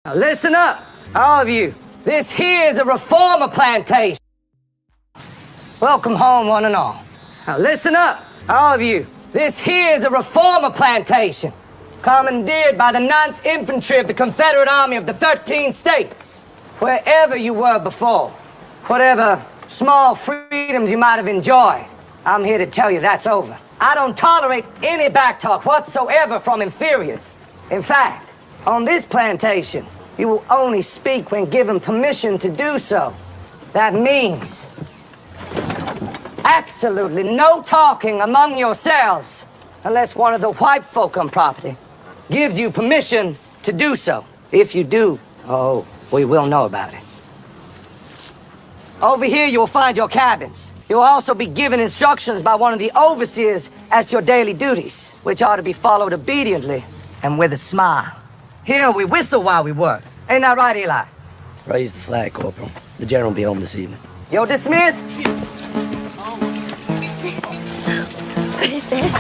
Now listen up, all of you. This here is a reformer plantation. Welcome home, one and all. Now listen up, all of you. This here is a reformer plantation, commandeered by the 9th Infantry of the Confederate Army of the 13 states. Wherever you were before, whatever small freedoms you might have enjoyed, I'm here to tell you that's over. I don't tolerate any backtalk whatsoever from inferiors. In fact, on this plantation, you will only speak when given permission to do so. That means absolutely no talking among yourselves unless one of the white folk on property gives you permission to do so. If you do, oh, we will know about it. Over here, you will find your cabins. You will also be given instructions by one of the overseers as to your daily duties, which are to be followed obediently and with a smile. Here, we whistle while we work. Ain't that right, Eli? Raise the flag, Corporal. The general will be home this evening. You're dismissed. What is this?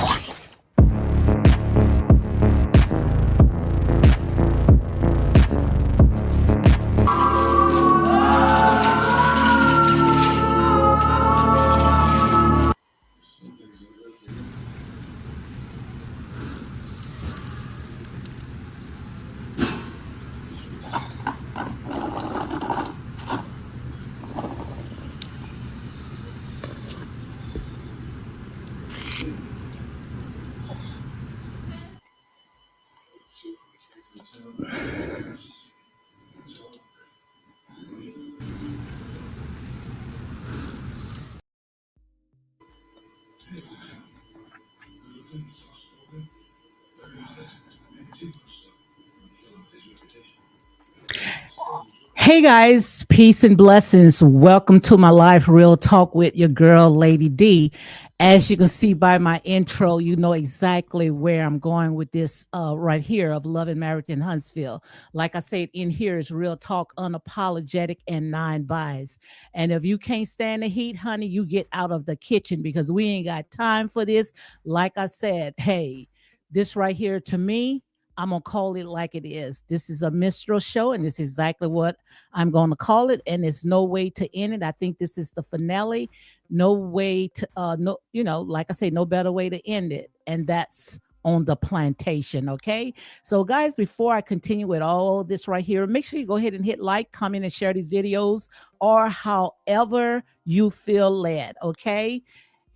Hey guys, peace and blessings. Welcome to my live real talk with your girl, Lady D. As you can see by my intro, you know exactly where I'm going with this right here of Love and Marriage in Huntsville. Like I said, in here is real talk, unapologetic, and 9 buys. And if you can't stand the heat, honey, you get out of the kitchen because we ain't got time for this. Like I said, hey, this right here to me, I'm going to call it like it is. This is a minstrel show, and this is exactly what I'm going to call it. And there's no way to end it. I think this is the finale. No way to, like I say, no better way to end it. And that's on the plantation, okay? So, guys, before I continue with all this right here, make sure you go ahead and hit like, comment, and share these videos, or however you feel led, okay?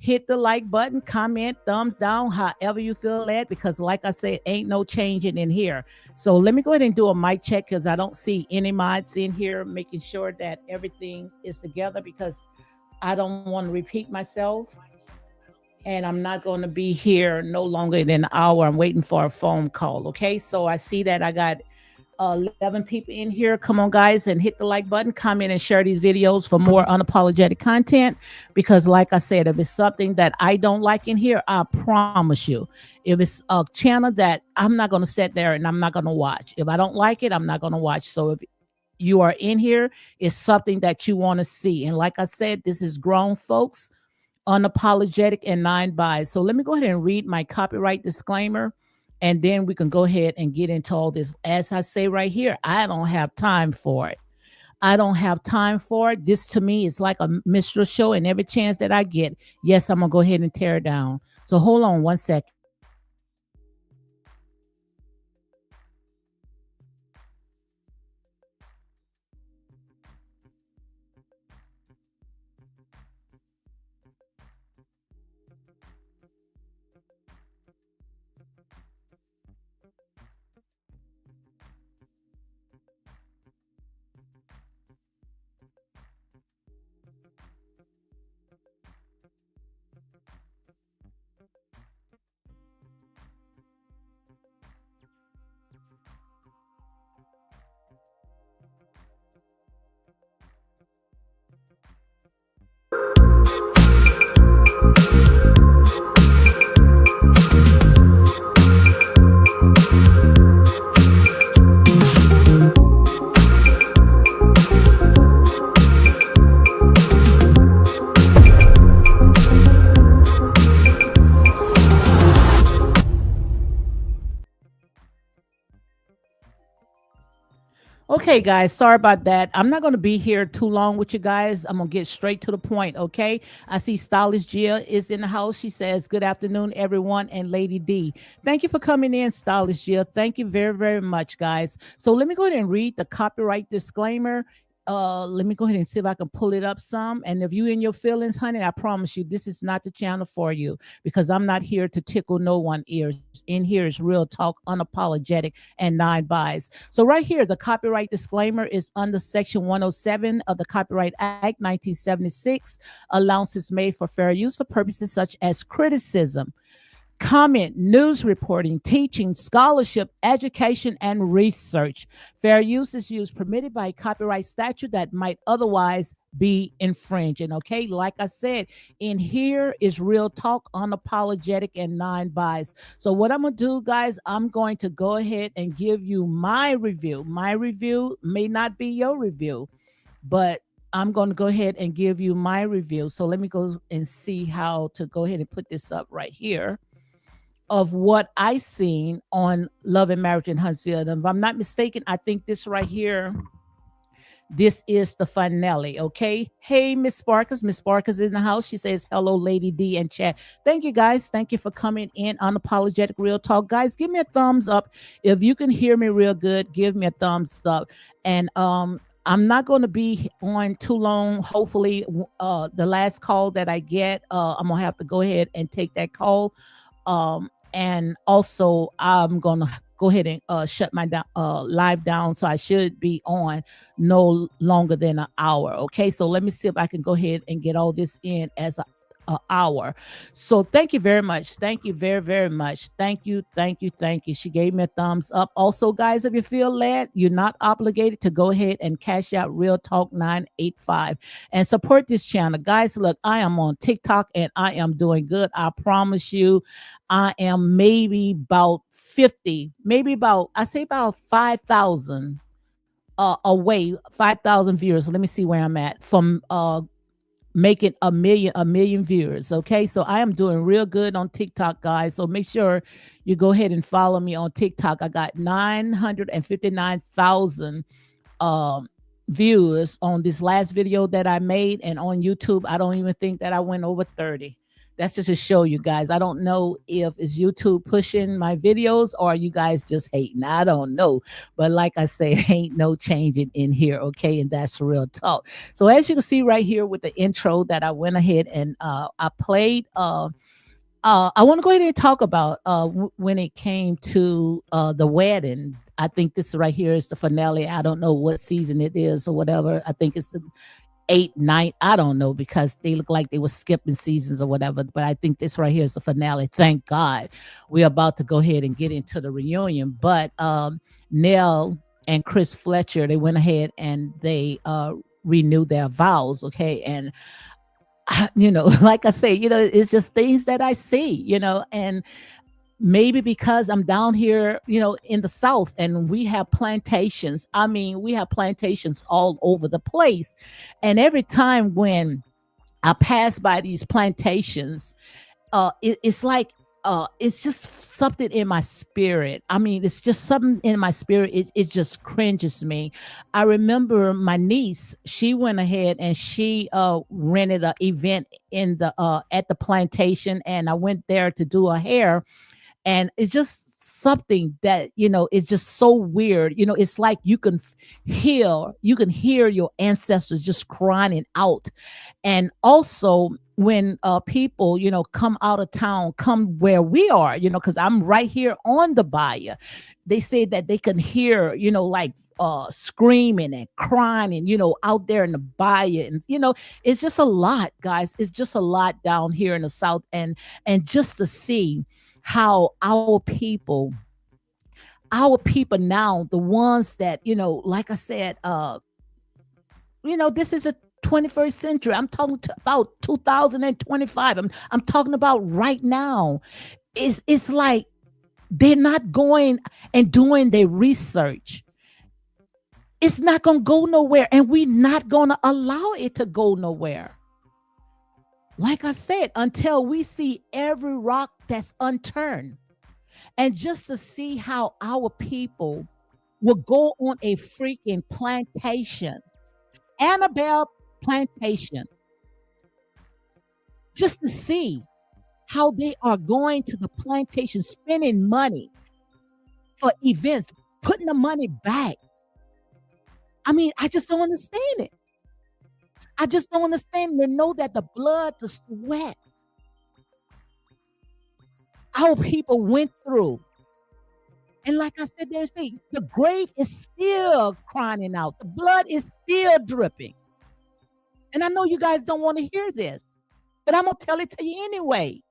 Hit the like button, comment, thumbs down, however you feel led, because like I said, ain't no changing in here. So let me go ahead and do a mic check because I don't see any mods in here, making sure that everything is together because I don't want to repeat myself. And I'm not going to be here no longer than an hour. I'm waiting for a phone call, okay? So I see that I got 11 people in here. Come on, guys, and hit the like button, comment, and share these videos for more unapologetic content. Because like I said, if it's something that I don't like in here, I promise you, if it's a channel that I'm not going to sit there and I'm not going to watch, if I don't like it, I'm not going to watch. So if you are in here, it's something that you want to see. And like I said, this is grown folks, unapologetic, and 9 buys. So let me go ahead and read my copyright disclaimer. And then we can go ahead and get into all this. As I say right here, I don't have time for it. I don't have time for it. This to me is like a minstrel show, and every chance that I get, yes, I'm going to go ahead and tear it down. So hold on one second. Okay, guys, sorry about that. I'm not going to be here too long with you guys. I'm going to get straight to the point, okay? I see Stylish Gia is in the house. She says, "Good afternoon, everyone, and Lady D." Thank you for coming in, Stylish Gia. Thank you very, very much, guys. So let me go ahead and read the copyright disclaimer. Let me go ahead and see if I can pull it up some. And if you in your feelings, honey, I promise you, this is not the channel for you because I'm not here to tickle no one ears. In here is real talk, unapologetic, and nine buys. So right here, the copyright disclaimer is under Section 107 of the Copyright Act 1976. Allowances made for fair use for purposes such as criticism, comment, news reporting, teaching, scholarship, education, and research. Fair use is used permitted by a copyright statute that might otherwise be infringing. Okay, like I said, in here is real talk, unapologetic, and nine buys. So, what I'm gonna do, guys, I'm going to go ahead and give you my review. My review may not be your review, but I'm going to go ahead and give you my review. So, let me go and see how to go ahead and put this up right here of what I seen on Love and Marriage in Huntsville. And if I'm not mistaken, I think this right here, this is the finale. Okay. Hey, Miss Sparkers. Miss Sparkers in the house. She says, "Hello, Lady D and chat." Thank you, guys. Thank you for coming in. Unapologetic Real Talk. Guys, give me a thumbs up. If you can hear me real good, give me a thumbs up. And I'm not going to be on too long. Hopefully, the last call that I get, I'm going to have to go ahead and take that call. And also I'm gonna go ahead and shut my live down, so I should be on no longer than an hour. Okay, so let me see if I can go ahead and get all this in as a hour. So thank you very much. Thank you very, very much. Thank you, thank you, thank you. She gave me a thumbs up. Also, guys, if you feel led, you're not obligated to go ahead and cash out Real Talk 985 and support this channel. Guys, look, I am on TikTok and I am doing good. I promise you. I am maybe about 50, maybe about, I say about 5,000 away, 5,000 viewers. So let me see where I'm at from making a million viewers. Okay, so I am doing real good on TikTok, guys. So make sure you go ahead and follow me on TikTok. I got 959,000 viewers on this last video that I made, and on YouTube I don't even think that I went over 30. That's just to show you guys. I don't know if it's YouTube pushing my videos or you guys just hating. I don't know. But like I say, ain't no changing in here, okay? And that's real talk. So as you can see right here with the intro that I went ahead and I played, I want to go ahead and talk about when it came to the wedding. I think this right here is the finale. I don't know what season it is or whatever. I think it's the 8, 9, I don't know, because they look like they were skipping seasons or whatever. But I think this right here is the finale. Thank God. We're about to go ahead and get into the reunion. But Nell and Chris Fletcher, they went ahead and they renewed their vows. Okay. And like I say, it's just things that I see, and maybe because I'm down here, in the South, and we have plantations. I mean, we have plantations all over the place. And every time when I pass by these plantations, it's like, it's just something in my spirit. I mean, it's just something in my spirit. It just cringes me. I remember my niece, she went ahead and she rented an event in the at the plantation, and I went there to do her hair. And it's just something that it's just so weird. It's like you can hear your ancestors just crying out. And also when people come out of town, come where we are, because I'm right here on the bayou, they say that they can hear like screaming and crying, and out there in the bayou. And it's just a lot, guys. It's just a lot down here in the South. And just to see how our people now, the ones that like I said, this is a 21st century. I'm talking about 2025. I'm talking about right now. It's like they're not going and doing their research. It's not going to go nowhere, and we're not going to allow it to go nowhere. Like I said, until we see every rock that's unturned. And just to see how our people will go on a freaking plantation, Annabelle plantation, just to see how they are going to the plantation, spending money for events, putting the money back. I mean, I just don't understand it. I just don't understand to know that the blood, the sweat our people went through. And like I said, the grave is still crying out. The blood is still dripping. And I know you guys don't want to hear this, but I'm going to tell it to you anyway.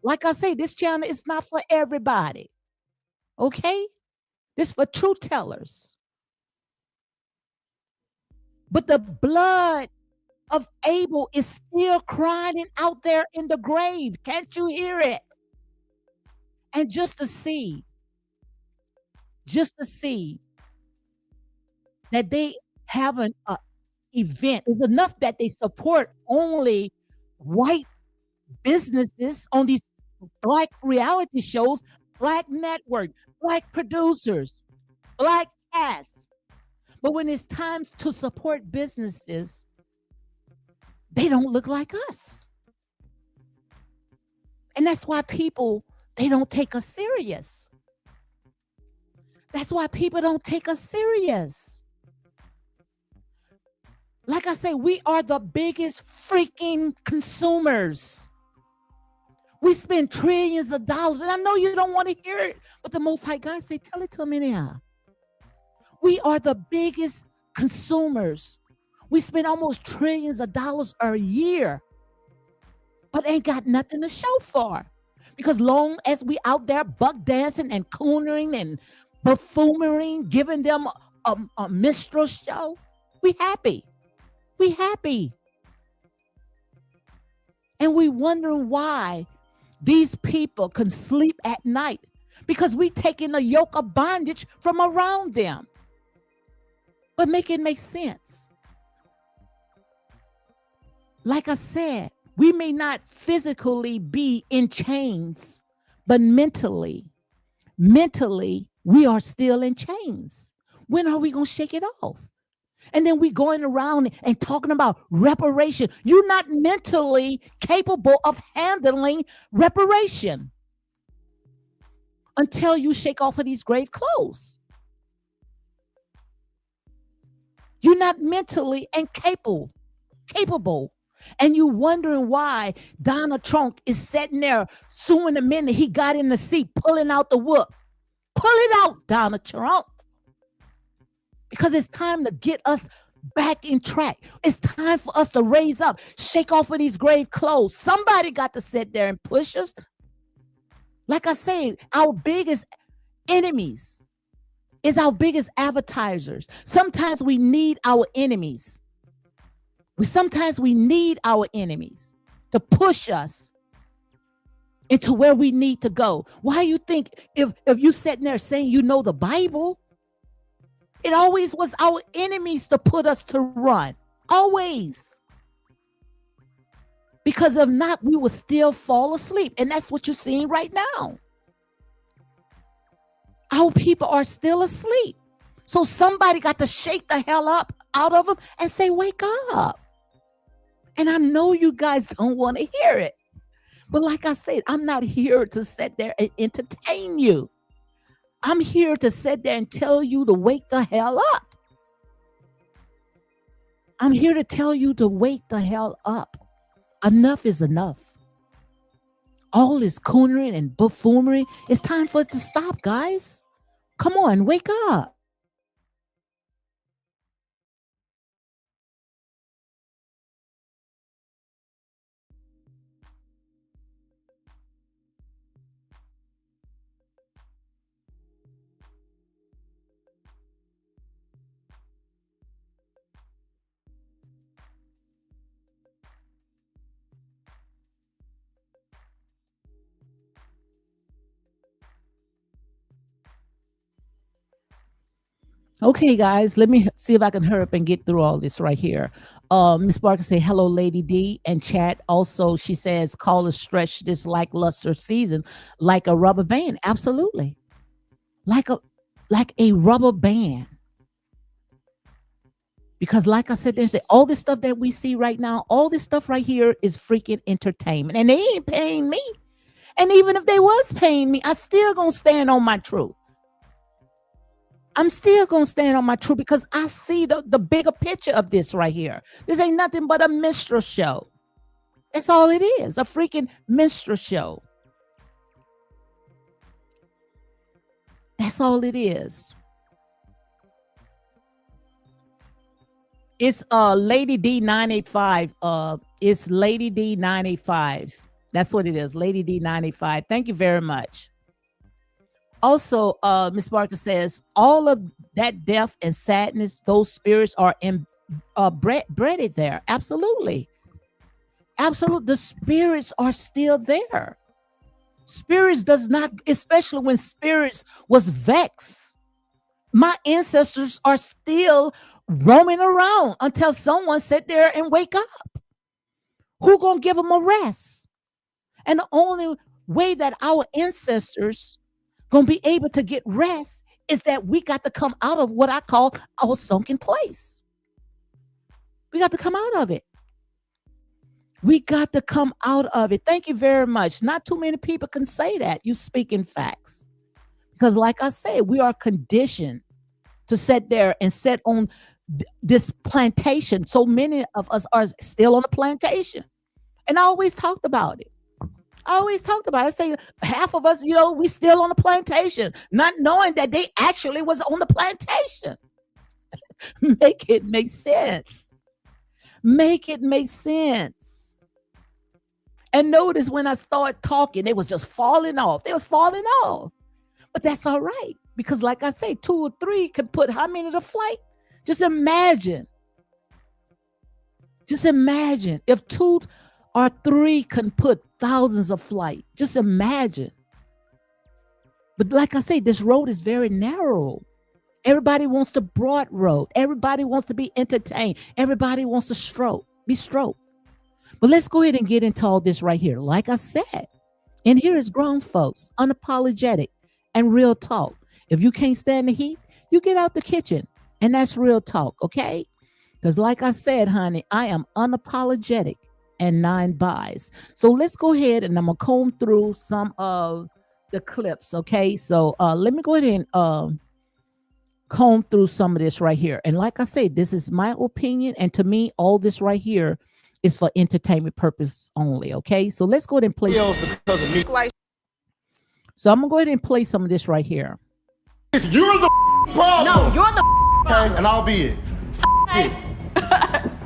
Like I say, this channel is not for everybody. Okay? This for truth tellers. But the blood of Abel is still crying out there in the grave. Can't you hear it? And just to see that they have an event is enough that they support only white businesses on these black reality shows, black network, black producers, black casts. But when it's time to support businesses, they don't look like us. And that's why people, they don't take us serious. That's why people don't take us serious. Like I say, we are the biggest freaking consumers. We spend trillions of dollars, and I know you don't want to hear it, but the Most High God say, tell it to them anyhow. We are the biggest consumers. We spend almost trillions of dollars a year, but ain't got nothing to show for. Because long as we out there buck dancing and coonering and buffoonery, giving them a minstrel show, we happy. We happy. And we wondering why these people can sleep at night, because we taking the yoke of bondage from around them. But make it make sense. Like I said, we may not physically be in chains, but mentally, we are still in chains. When are we going to shake it off? And then we going around and talking about reparation. You're not mentally capable of handling reparation until you shake off of these grave clothes. You're not mentally capable. And you wondering why Donald Trump is sitting there suing the minute he got in the seat, pulling out the whoop. Pull it out, Donald Trump. Because it's time to get us back in track. It's time for us to raise up, shake off of these grave clothes. Somebody got to sit there and push us. Like I say, our biggest enemies is our biggest advertisers. Sometimes we need our enemies. Sometimes we need our enemies to push us into where we need to go. Why you think if you sitting there saying you know the Bible, it always was our enemies to put us to run. Always. Because if not, we will still fall asleep. And that's what you're seeing right now. Our people are still asleep. So somebody got to shake the hell up out of them and say, wake up. And I know you guys don't want to hear it. But like I said, I'm not here to sit there and entertain you. I'm here to sit there and tell you to wake the hell up. I'm here to tell you to wake the hell up. Enough is enough. All this coonery and buffoonery, it's time for it to stop, guys. Come on, wake up. Okay, guys, let me see if I can hurry up and get through all this right here. Miss Barker say, hello, Lady D, and chat. Also, she says, call a stretch this lackluster season like a rubber band. Absolutely. Like like a rubber band. Because like I said, there's all this stuff that we see right now, all this stuff right here is freaking entertainment. And they ain't paying me. And even if they was paying me, I still gonna stand on my truth. I'm still gonna stand on my truth because I see the bigger picture of this right here. This ain't nothing but a minstrel show. That's all it is, a freaking minstrel show. That's all it is. It's Lady D 985. It's Lady D 985. That's what it is, Lady D 985. Thank you very much. Also, Miss Barker says all of that death and sadness, those spirits are bred there. Absolutely. Absolutely. The spirits are still there. Spirits does not, especially when spirits was vexed. My ancestors are still roaming around until someone sit there and wake up. Who gonna give them a rest? And the only way that our ancestors gonna be able to get rest is that we got to come out of what I call our sunken place. We got to come out of it. We got to come out of it. Thank you very much. Not too many people can say that. You speak in facts. Because like I said, we are conditioned to sit there and sit on this plantation. So many of us are still on the plantation. And I always talked about it. I say half of us, we still on the plantation, not knowing that they actually was on the plantation. Make it make sense. Make it make sense. And notice when I started talking, they was just falling off. They was falling off. But that's all right. Because like I say, 2 or 3 can put how many to flight? Just imagine. Just imagine if 2 or 3 can put thousands of flight. Just imagine. But like I say, this road is very narrow. Everybody wants the broad road. Everybody wants to be entertained. Everybody wants to be stroked. But let's go ahead and get into all this right here. Like I said, and here is grown folks, unapologetic and real talk. If you can't stand the heat, you get out the kitchen. And that's real talk, okay? Because like I said, honey, I am unapologetic and non-biased. So let's go ahead and I'm going to comb through some of the clips, okay? So let me go ahead and comb through some of this right here. And like I say, this is my opinion. And to me, all this right here is for entertainment purpose only, okay? So let's go ahead and play. So I'm going to go ahead and play some of this right here. You're the problem. No, you're the Okay, and I'll be it. It.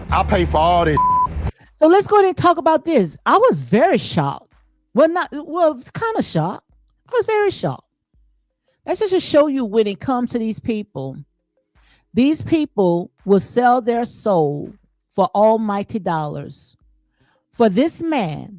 I'll pay for all this. So let's go ahead and talk about this. I was very shocked. Well, kind of shocked. I was very shocked. That's just to show you when it comes to these people will sell their soul for almighty dollars. For this man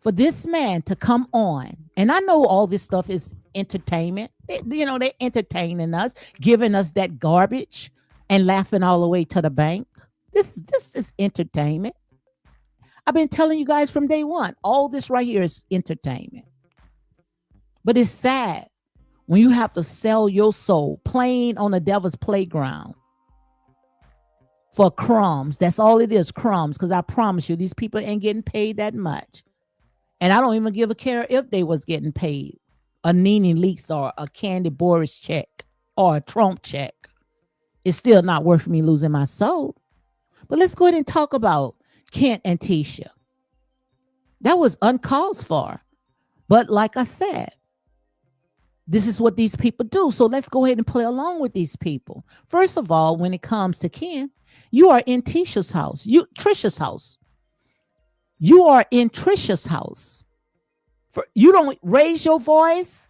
to come on. And I know all this stuff is entertainment. They're entertaining us, giving us that garbage and laughing all the way to the bank. This is entertainment. I've been telling you guys from day one, all this right here is entertainment. But it's sad when you have to sell your soul playing on the devil's playground for crumbs. That's all it is, crumbs. Because I promise you, these people ain't getting paid that much. And I don't even give a care if they was getting paid a Nene Leakes or a Candy Boris check or a Trump check. It's still not worth me losing my soul. But let's go ahead and talk about Kent and Tisha. That was uncalled for. But like I said, this is what these people do. So let's go ahead and play along with these people. First of all, when it comes to Ken, you are in Tisha's house. Trisha's house. You are in Trisha's house. You don't raise your voice.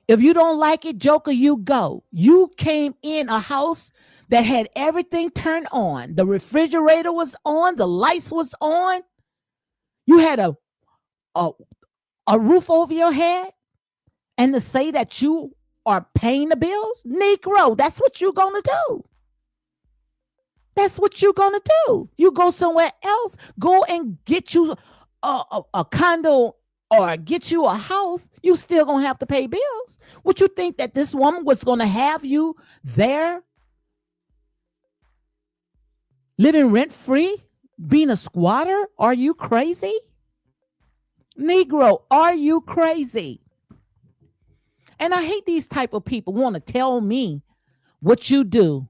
If you don't like it, Joker, you go. You came in a house that had everything turned on. The refrigerator was on. The lights was on. You had a roof over your head. And to say that you are paying the bills, Negro, that's what you're going to do. That's what you're going to do. You go somewhere else, go and get you a condo or get you a house bills. You still gonna have to pay bills. Would you think that this woman was gonna have you there living rent free, being a squatter? Are you crazy? Negro, are you crazy? And I hate these type of people want to tell me what you do.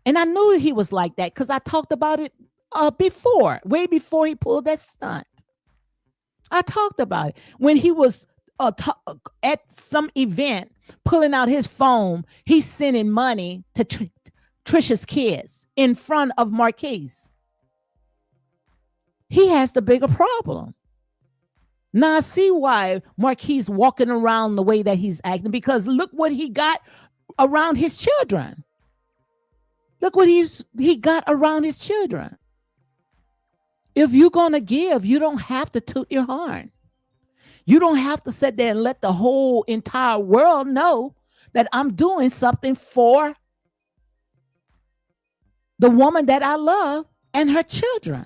And I knew he was like that because I talked about it before, way before he pulled that stunt. I talked about it when he was at some event pulling out his phone. He's sending money to Trisha's kids in front of Marquise. He has the bigger problem. Now I see why Marquise walking around the way that he's acting, because look what he got around his children. Look what he got around his children. If you're going to give, you don't have to toot your horn. You don't have to sit there and let the whole entire world know that I'm doing something for the woman that I love and her children.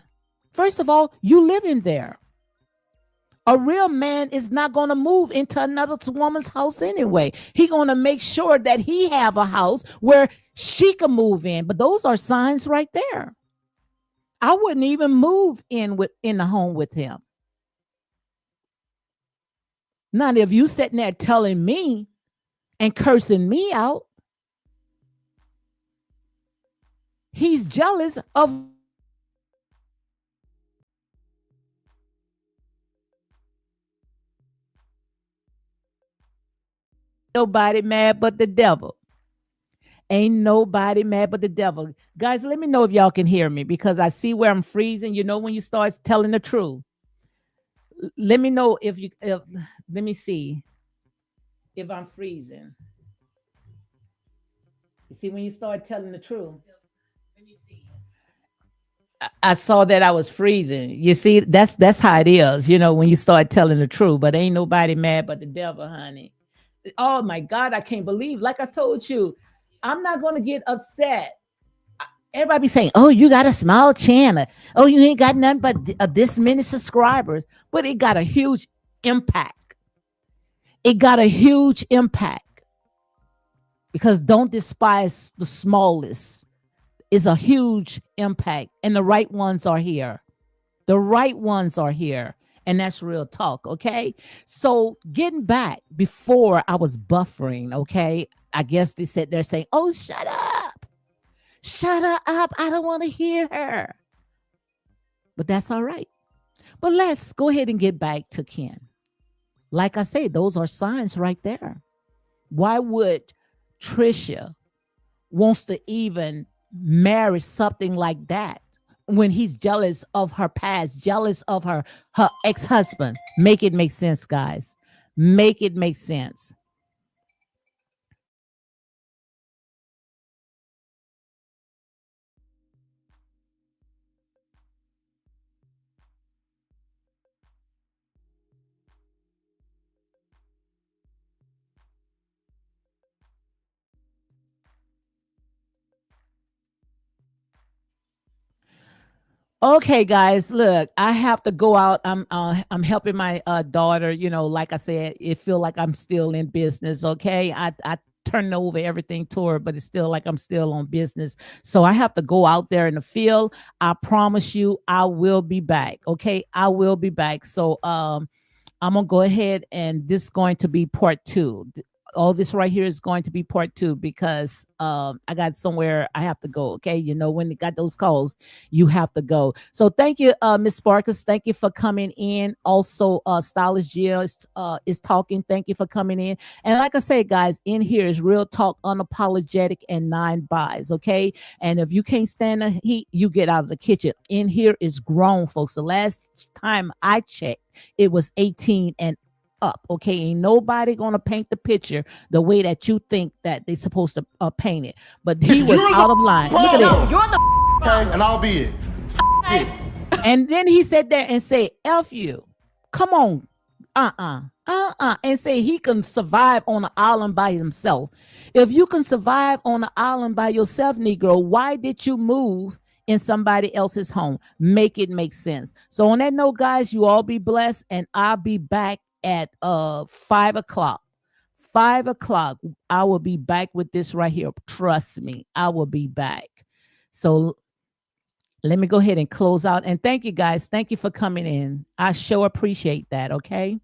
First of all, you live in there. A real man is not going to move into another woman's house anyway. He's going to make sure that he have a house where she can move in. But those are signs right there. I wouldn't even move in the home with him. Now, if you sitting there telling me and cursing me out, he's jealous of nobody mad but the devil. Ain't nobody mad but the devil. Guys, let me know if y'all can hear me, because I see where I'm freezing. You know, when you start telling the truth. Let me know if let me see if I'm freezing. You see, when you start telling the truth. Let me see. I saw that I was freezing. You see, that's how it is, you know, when you start telling the truth. But ain't nobody mad but the devil, honey. Oh my God, I can't believe, like I told you, I'm not going to get upset. Everybody be saying, oh, you got a small channel. Oh, you ain't got nothing but this many subscribers. But it got a huge impact. It got a huge impact. Because don't despise the smallest. It's a huge impact. And the right ones are here. The right ones are here. And that's real talk, okay? So getting back, before I was buffering, okay? I guess they said they're saying, oh, shut up. Shut her up. I don't want to hear her. But that's all right. But let's go ahead and get back to Ken. Like I say, those are signs right there. Why would Trisha wants to even marry something like that when he's jealous of her past, jealous of her ex-husband? Make it make sense, guys. Make it make sense. Okay, guys, look, I have to go out. I'm helping my daughter. You know, like I said, it feel like I'm still in business. Okay, I turn over everything to her, but it's still like I'm still on business. So I have to go out there in the field. I promise you, I will be back. Okay, I will be back. So I'm gonna go ahead, and this is going to be part 2. All this right here is going to be part 2, because I got somewhere I have to go. Okay, you know, when you got those calls, you have to go. So thank you, Miss Sparkus. Thank you for coming in. Also, Stylist Jill is talking. Thank you for coming in. And like I say, guys, in here is real talk, unapologetic, and 9 buys. Okay, and if you can't stand the heat, you get out of the kitchen. In here is grown folks. The last time I checked, it was 18 and up. Okay, ain't nobody gonna paint the picture the way that you think that they supposed to paint it. But he was out of line. Look at this. You're the Okay, and I'll be it. It. And then he sat there and said, F you. Come on. And say he can survive on an island by himself. If you can survive on an island by yourself, Negro, why did you move in somebody else's home? Make it make sense. So on that note, guys, you all be blessed, and I'll be back at 5 o'clock. 5 o'clock, I will be back with this right here. Trust me, I will be back. So let me go ahead and close out. And thank you guys. Thank you for coming in. I sure appreciate that. Okay.